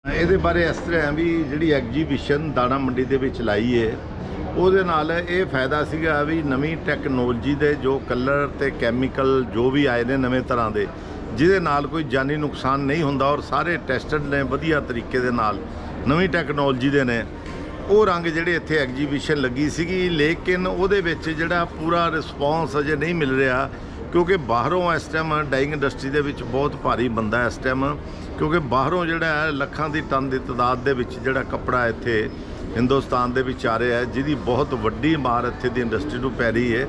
ਇਹਦੇ ਬਾਰੇ ਇਸ ਤਰ੍ਹਾਂ ਹੈ ਵੀ ਜਿਹੜੀ ਐਗਜੀਬਿਸ਼ਨ ਦਾਣਾ ਮੰਡੀ ਦੇ ਵਿੱਚ ਲਾਈ ਹੈ ਉਹਦੇ ਨਾਲ ਇਹ ਫਾਇਦਾ ਸੀਗਾ ਵੀ ਨਵੀਂ ਟੈਕਨੋਲੋਜੀ ਦੇ ਜੋ ਕਲਰ ਤੇ ਕੈਮੀਕਲ ਜੋ ਵੀ ਆਏ ਨੇ ਨਵੇਂ ਤਰ੍ਹਾਂ ਦੇ ਜਿਹਦੇ ਨਾਲ ਕੋਈ ਜਾਨੀ ਨੁਕਸਾਨ ਨਹੀਂ ਹੁੰਦਾ ਔਰ ਸਾਰੇ ਟੈਸਟਡ ਨੇ ਵਧੀਆ ਤਰੀਕੇ ਦੇ ਨਾਲ ਨਵੀਂ ਟੈਕਨੋਲੋਜੀ ਦੇ ਨੇ ਉਹ ਰੰਗ ਜਿਹੜੇ ਇੱਥੇ ਐਗਜੀਬਿਸ਼ਨ ਲੱਗੀ ਸੀਗੀ। ਲੇਕਿਨ ਉਹਦੇ ਵਿੱਚ ਜਿਹੜਾ ਪੂਰਾ ਰਿਸਪੌਂਸ ਅਜੇ ਨਹੀਂ ਮਿਲ ਰਿਹਾ ਕਿਉਂਕਿ ਬਾਹਰੋਂ ਇਸ ਟਾਈਮ ਡਾਈਂਗ ਇੰਡਸਟਰੀ ਦੇ ਵਿੱਚ ਬਹੁਤ ਭਾਰੀ ਬੰਦਾ ਇਸ ਟਾਈਮ ਕਿਉਂਕਿ ਬਾਹਰੋਂ ਜਿਹੜਾ ਹੈ ਲੱਖਾਂ ਦੀ ਟਨ ਦੀ ਤਾਦਾਦ ਦੇ ਵਿੱਚ ਜਿਹੜਾ ਕੱਪੜਾ ਇੱਥੇ ਹਿੰਦੁਸਤਾਨ ਦੇ ਵਿੱਚ ਆ ਰਿਹਾ ਹੈ ਜਿਹਦੀ ਬਹੁਤ ਵੱਡੀ ਮਾਰ ਇੱਥੇ ਦੀ ਇੰਡਸਟਰੀ ਨੂੰ ਪੈ ਰਹੀ ਹੈ।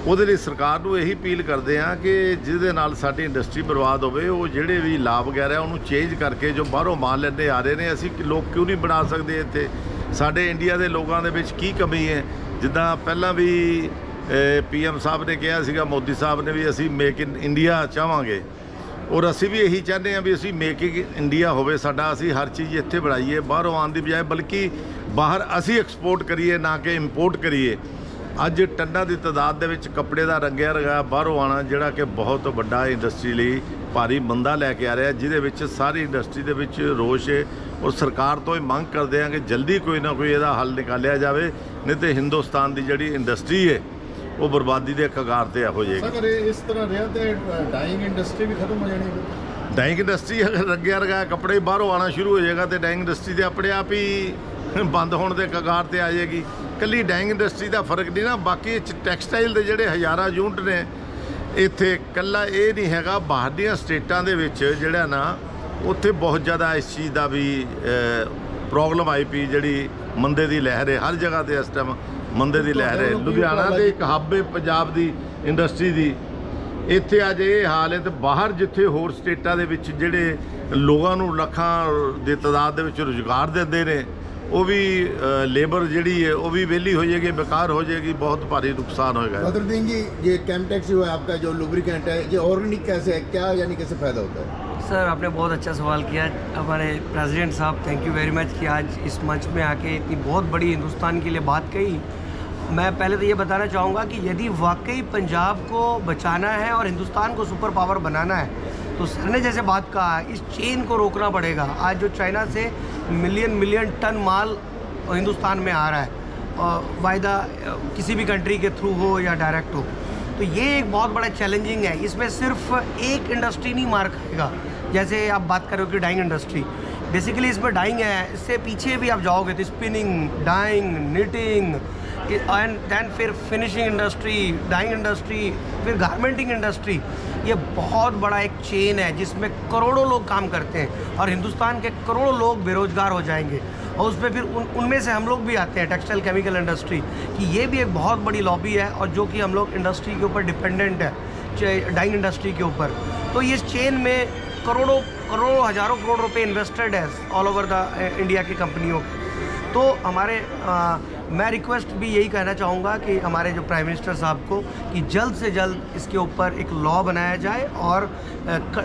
ਉਹਦੇ ਲਈ ਸਰਕਾਰ ਨੂੰ ਇਹੀ ਅਪੀਲ ਕਰਦੇ ਹਾਂ ਕਿ ਜਿਹਦੇ ਨਾਲ ਸਾਡੀ ਇੰਡਸਟਰੀ ਬਰਬਾਦ ਹੋਵੇ ਉਹ ਜਿਹੜੇ ਵੀ ਲਾ ਵਗੈਰਾ ਉਹਨੂੰ ਚੇਂਜ ਕਰਕੇ ਜੋ ਬਾਹਰੋਂ ਮਾਲ ਲੈਂਦੇ ਆ ਰਹੇ ਨੇ ਅਸੀਂ ਲੋਕ ਕਿਉਂ ਨਹੀਂ ਬਣਾ ਸਕਦੇ ਇੱਥੇ। ਸਾਡੇ ਇੰਡੀਆ ਦੇ ਲੋਕਾਂ ਦੇ ਵਿੱਚ ਕੀ ਕਮੀ ਹੈ? ਜਿੱਦਾਂ ਪਹਿਲਾਂ ਵੀ PM ਸਾਹਿਬ ਨੇ ਕਿਹਾ ਸੀਗਾ, ਮੋਦੀ ਸਾਹਿਬ ਨੇ ਵੀ ਅਸੀਂ ਮੇਕ ਇਨ ਇੰਡੀਆ ਚਾਹਾਂਗੇ ਔਰ ਅਸੀਂ ਵੀ ਇਹੀ ਚਾਹੁੰਦੇ ਹਾਂ ਵੀ ਅਸੀਂ ਮੇਕ ਇਨ ਇੰਡੀਆ ਹੋਵੇ ਸਾਡਾ, ਅਸੀਂ ਹਰ ਚੀਜ਼ ਇੱਥੇ ਬਣਾਈਏ ਬਾਹਰੋਂ ਆਉਣ ਦੀ ਬਜਾਏ ਬਲਕਿ ਬਾਹਰ ਅਸੀਂ ਐਕਸਪੋਰਟ ਕਰੀਏ ਨਾ ਕਿ ਇੰਪੋਰਟ ਕਰੀਏ। ਅੱਜ ਟੰਨਾਂ ਦੀ ਤਾਦਾਦ ਦੇ ਵਿੱਚ ਕੱਪੜੇ ਦਾ ਰੰਗਿਆ ਰੰਗਾਇਆ ਬਾਹਰੋਂ ਆਉਣਾ ਜਿਹੜਾ ਕਿ ਬਹੁਤ ਵੱਡਾ ਇੰਡਸਟਰੀ ਲਈ ਭਾਰੀ ਮੰਦਾ ਲੈ ਕੇ ਆ ਰਿਹਾ ਜਿਹਦੇ ਵਿੱਚ ਸਾਰੀ ਇੰਡਸਟਰੀ ਦੇ ਵਿੱਚ ਰੋਸ਼ ਹੈ ਔਰ ਸਰਕਾਰ ਤੋਂ ਇਹ ਮੰਗ ਕਰਦੇ ਹਾਂ ਕਿ ਜਲਦੀ ਕੋਈ ਨਾ ਕੋਈ ਇਹਦਾ ਹੱਲ ਨਿਕਾਲਿਆ ਜਾਵੇ ਨਹੀਂ ਤਾਂ ਹਿੰਦੁਸਤਾਨ ਦੀ ਜਿਹੜੀ ਇੰਡਸਟਰੀ ਹੈ ਉਹ ਬਰਬਾਦੀ ਦੇ ਕਗਾਰ ਤੇ ਹੋ ਜਾਏਗੀ। ਅਗਰ ਇਸ ਤਰ੍ਹਾਂ ਰਿਹਾ ਤੇ ਡਾਈਂਗ ਇੰਡਸਟਰੀ ਵੀ ਖਤਮ ਹੋ ਜਾਣੀ ਹੈ। ਡਾਈਂਗ ਇੰਡਸਟਰੀ ਅਗਰ ਰੰਗਿਆ ਰੰਗਾਇਆ ਕੱਪੜੇ ਬਾਹਰੋਂ ਆਉਣਾ ਸ਼ੁਰੂ ਹੋ ਜਾਏਗਾ ਤੇ ਡਾਈਂਗ ਇੰਡਸਟਰੀ ਦੇ ਆਪਣੇ ਆਪ ਹੀ ਬੰਦ ਹੋਣ ਦੇ ਕਗਾਰ ਤੇ ਆ ਜਾਏਗੀ। ਕੱਲੀ ਡਾਈਂਗ ਇੰਡਸਟਰੀ ਦਾ ਫਰਕ ਨਹੀਂ ਨਾ, ਬਾਕੀ ਟੈਕਸਟਾਈਲ ਦੇ ਜਿਹੜੇ ਹਜ਼ਾਰਾਂ ਯੂਨਿਟ ਨੇ ਇੱਥੇ ਕੱਲਾ ਇਹ ਨਹੀਂ ਹੈਗਾ, ਬਾਹਰ ਦੀਆਂ ਸਟੇਟਾਂ ਦੇ ਵਿੱਚ ਜਿਹੜਾ ਨਾ ਉੱਥੇ ਬਹੁਤ ਜ਼ਿਆਦਾ ਇਸ ਚੀਜ਼ ਦਾ ਵੀ ਪ੍ਰੋਬਲਮ ਆਈ ਪਈ ਜਿਹੜੀ ਮੰਦੇ ਦੀ ਲਹਿਰ ਹੈ ਹਰ ਜਗ੍ਹਾ ਤੇ ਇਸ ਟਾਈਮ ਮੰਦੇ ਦੀ ਲਹਿਰ ਹੈ। ਲੁਧਿਆਣਾ ਦੇ ਇੱਕ ਹੱਬ ਹੈ ਪੰਜਾਬ ਦੀ ਇੰਡਸਟਰੀ ਦੀ, ਇੱਥੇ ਅੱਜ ਇਹ ਹਾਲ ਹੈ ਤੇ ਬਾਹਰ ਜਿੱਥੇ ਹੋਰ ਸਟੇਟਾਂ ਦੇ ਵਿੱਚ ਜਿਹੜੇ ਲੋਕਾਂ ਨੂੰ ਲੱਖਾਂ ਦੀ ਤਾਦਾਦ ਦੇ ਵਿੱਚ ਰੁਜ਼ਗਾਰ ਦਿੰਦੇ ਨੇ ਉਹ ਵੀ ਲੇਬਰ ਜਿਹੜੀ है वो भी वेली हो जाएगी, बेकार हो जाएगी, बहुत भारी नुकसान होगा। बदरुद्दीन जी, ये कैम्पटेक्स जो है आपका जो लुब्रिकेंट है ये ऑर्गेनिक कैसे है, क्या यानी कैसे फ़ायदा होता है? सर आपने बहुत अच्छा सवाल किया हमारे प्रेसिडेंट साहब, थैंक यू वेरी मच कि आज इस मंच में आके इतनी बहुत बड़ी हिंदुस्तान के लिए बात कही। मैं पहले तो ये बताना चाहूँगा कि यदि वाकई पंजाब को बचाना है और हिंदुस्तान को सुपर पावर बनाना है तो सर ने जैसे बात कहा इस चेन को रोकना पड़ेगा। आज जो चाइना से मिलियन टन माल हिंदुस्तान में आ रहा है वायदा किसी भी कंट्री के थ्रू हो या डायरेक्ट हो, तो ये एक बहुत बड़ा चैलेंजिंग है। इसमें सिर्फ एक इंडस्ट्री नहीं मार खाएगा। जैसे आप बात करो कि डाइंग इंडस्ट्री, बेसिकली इसमें डाइंग है, इससे पीछे भी आप जाओगे तो spinning, dyeing, knitting and then फिर फिनिशिंग इंडस्ट्री, डाइंग इंडस्ट्री, फिर गारमेंटिंग इंडस्ट्री, ये बहुत बड़ा एक चेन है जिसमें करोड़ों लोग काम करते हैं और हिंदुस्तान के करोड़ों लोग बेरोजगार हो जाएंगे। और उसमें फिर उनमें से हम लोग भी आते हैं टेक्सटाइल केमिकल इंडस्ट्री कि ये भी एक बहुत बड़ी लॉबी है और जो कि हम लोग इंडस्ट्री के ऊपर डिपेंडेंट है डाइंग इंडस्ट्री के ऊपर। तो ये चेन में करोड़ों हज़ारों करोड़ रुपए इन्वेस्टेड है ऑल ओवर द इंडिया की कंपनियों। तो हमारे मैं रिक्वेस्ट भी यही कहना चाहूँगा कि हमारे जो प्राइम मिनिस्टर साहब को कि जल्द से जल्द इसके ऊपर एक लॉ बनाया जाए और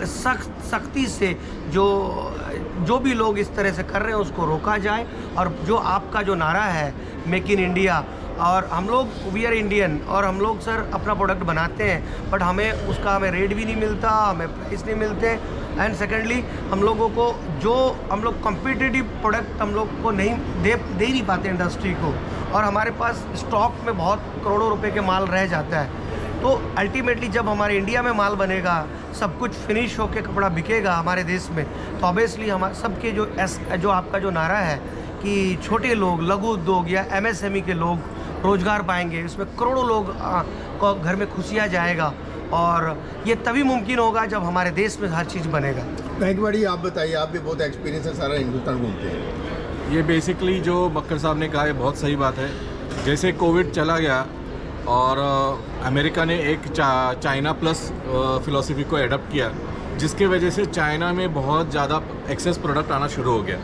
सख्ती से जो भी लोग इस तरह से कर रहे हैं उसको रोका जाए। और जो आपका जो नारा है मेक इन इंडिया, और हम लोग वी आर इंडियन और हम लोग सर अपना प्रोडक्ट बनाते हैं बट हमें रेट भी नहीं मिलता, हमें प्राइस नहीं मिलते। एंड सेकेंडली हम लोगों को जो हम लोग कॉम्पिटिटिव प्रोडक्ट हम लोग को नहीं दे नहीं पाते इंडस्ट्री को, और हमारे पास स्टॉक में बहुत करोड़ों रुपए के माल रह जाता है। तो अल्टीमेटली जब हमारे इंडिया में माल बनेगा, सब कुछ फिनिश होकर कपड़ा बिकेगा हमारे देश में, तो ऑब्वियसली हमारे सबके जो आपका जो नारा है कि छोटे लोग, लघु उद्योग या MSME के लोग रोज़गार पाएंगे, इसमें करोड़ों लोग को घर में खुशियाँ जाएगा और ये तभी मुमकिन होगा जब हमारे देश में हर चीज़ बनेगा। Thank you. आप बताइए, आप भी बहुत एक्सपीरियंस है, सारा हिंदुस्तान घूमते हैं। ये बेसिकली जो मक्कर साहब ने कहा है बहुत सही बात है। जैसे कोविड चला गया और अमेरिका ने एक चाइना प्लस फिलॉसफी को एडप्ट किया जिसके वजह से चाइना में बहुत ज़्यादा एक्सेस प्रोडक्ट आना शुरू हो गया,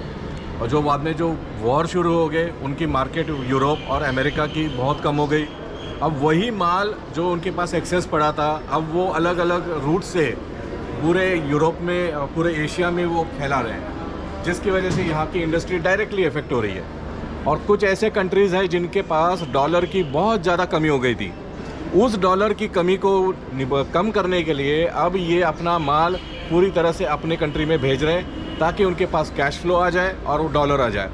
और जो बाद में जो वॉर शुरू हो गए उनकी मार्केट यूरोप और अमेरिका की बहुत कम हो गई। अब वही माल जो उनके पास एक्सेस पड़ा था अब वो अलग अलग रूट से पूरे यूरोप में, पूरे एशिया में वो फैला रहे हैं, जिसकी वजह से यहाँ की इंडस्ट्री डायरेक्टली इफेक्ट हो रही है। और कुछ ऐसे कंट्रीज़ हैं जिनके पास डॉलर की बहुत ज़्यादा कमी हो गई थी, उस डॉलर की कमी को कम करने के लिए अब ये अपना माल पूरी तरह से अपने कंट्री में भेज रहे हैं ताकि उनके पास कैश फ्लो आ जाए और वो डॉलर आ जाए।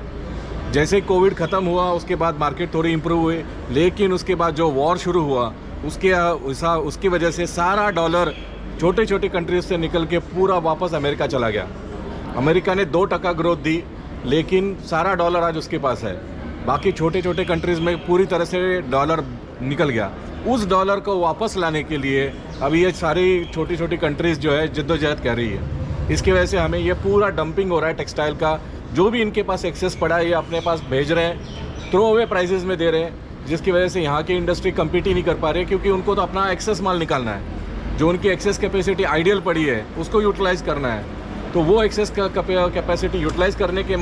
जैसे कोविड ख़त्म हुआ उसके बाद मार्केट थोड़ी इम्प्रूव हुई, लेकिन उसके बाद जो वॉर शुरू हुआ उसकी वजह से सारा डॉलर छोटे छोटे कंट्रीज से निकल के पूरा वापस अमेरिका चला गया। अमेरिका ने 2% ग्रोथ दी, लेकिन सारा डॉलर आज उसके पास है। बाकी छोटे छोटे कंट्रीज़ में पूरी तरह से डॉलर निकल गया। उस डॉलर को वापस लाने के लिए अभी ये सारी छोटी छोटी कंट्रीज़ जो है जद्दोजहद कर रही है। इसकी वजह से हमें ये पूरा डंपिंग हो रहा है टेक्सटाइल का। जो भी इनके पास एक्सेस पड़ा है ये अपने पास भेज रहे हैं, थ्रो अवे प्राइसेस में दे रहे हैं, जिसकी वजह से यहाँ की इंडस्ट्री कम्पीट ही नहीं कर पा रही है, क्योंकि उनको तो अपना एक्सेस माल निकालना है। जो उनकी एक्सेस कैपेसिटी आइडियल पड़ी है उसको यूटिलाइज़ करना है, तो वो एक्सेस कैपेसिटी यूटिलाइज़ करने के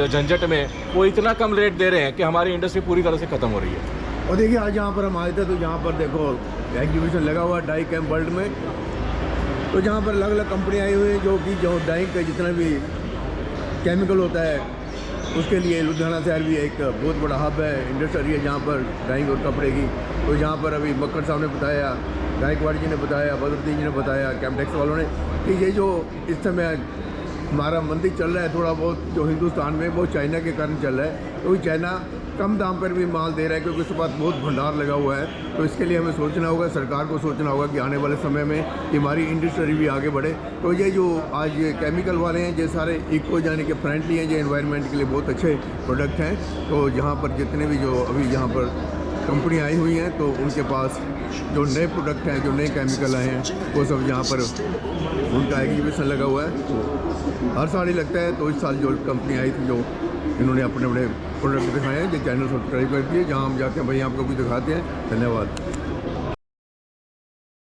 झंझट में वो इतना कम रेट दे रहे हैं कि हमारी इंडस्ट्री पूरी तरह से ख़त्म हो रही है। और देखिए आज यहाँ पर हम आए थे तो यहाँ पर देखो एग्जीबिशन लगा हुआ है डाई कैंप वर्ल्ड में। तो जहाँ पर अलग अलग कंपनियाँ आई हुई हैं जो डाइंग का जितना भी केमिकल होता है उसके लिए लुधियाना शहर भी एक बहुत बड़ा हब है, इंडस्ट्री है जहाँ पर डाइंग और कपड़े की। तो यहाँ पर अभी मक्कर साहब ने बताया, गायकवाड़ जी ने बताया, बदरुद्दीन जी ने बताया, कैम्पटेक्स वालों ने, कि ये जो इस समय हमारा मंदी चल रहा है थोड़ा बहुत जो हिंदुस्तान में, वो चाइना के कारण चल रहा है। क्योंकि चाइना कम दाम पर भी माल दे रहा है, क्योंकि उसके पास बहुत भंडार लगा हुआ है। तो इसके लिए हमें सोचना होगा, सरकार को सोचना होगा कि आने वाले समय में कि हमारी इंडस्ट्री भी आगे बढ़े। तो ये जो आज ये केमिकल वाले हैं ये सारे इको यानी कि फ्रेंडली हैं, ये एनवायरनमेंट के लिए बहुत अच्छे प्रोडक्ट हैं। तो यहाँ पर जितने भी जो अभी यहाँ पर कंपनियाँ आई हुई हैं तो उनके पास जो नए प्रोडक्ट हैं, जो नए केमिकल आए हैं, वो सब यहाँ पर उनका एग्जीबिशन लगा हुआ है। तो हर साल ही लगता है। तो इस साल जो कंपनी आई थी जो इन्होंने अपने बड़े प्रोडक्ट दिखाए हैं, जो चैनल सब्सक्राइब कर दिए, जहाँ हम जाके भाई आपको भी दिखाते हैं। धन्यवाद।